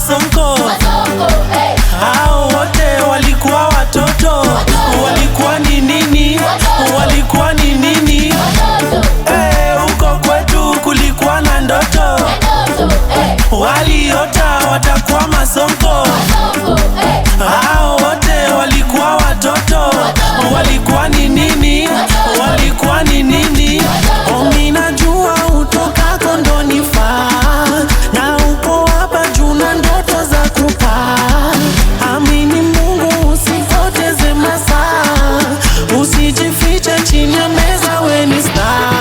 masonko. Hao wote walikuwa watoto. Walikuwa ni nini? Walikuwa ni nini? Huko kwetu kulikuwa na ndoto. Waliota watakuwa masonko. Hao wote walikuwa watoto. Walikuwa ni nini? Walikuwa ni nini? Mimi najua utokako ndo nifaa, na upo hapa juu na ndoto za kupaa. Amini Mungu, usipoteze masaa, usijifiche chini ya meza, we ni star.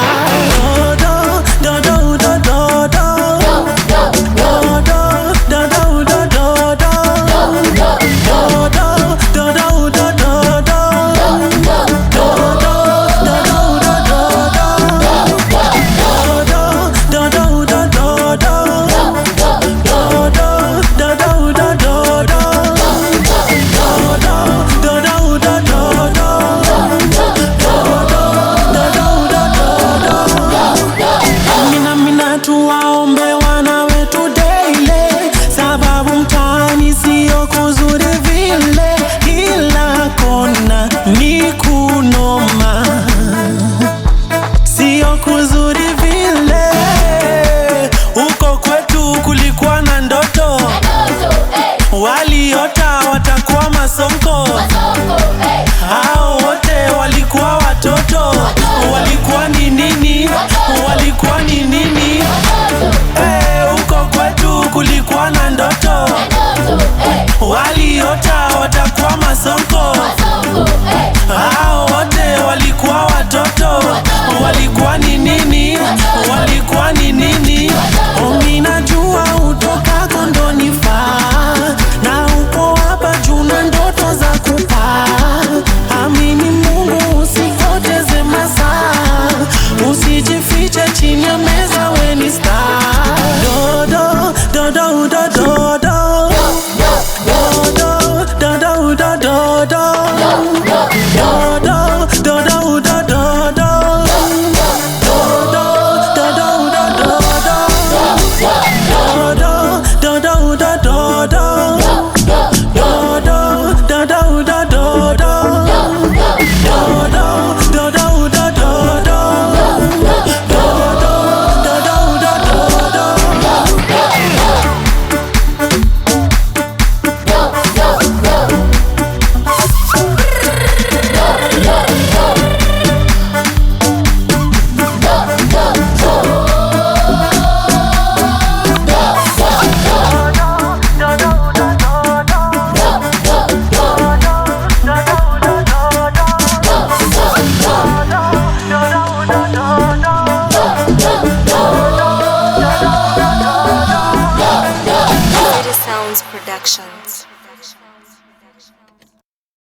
Tuwaombe wana wetu daily, sababu mtaani sio kuzuri vile, kila kona ni kunoma, sio kuzuri vile. Huko kwetu kulikuwa na ndoto. Waliota watakuwa masonko. Hao wote walikuwa watoto. Walikuwa ni nini? Walikuwa ni nini? Huko kwetu kulikuwa na ndoto. Waliota watakuwa masonko. Hao wote walikuwa watoto. Walikuwa ni nini? Walikuwa ni nini?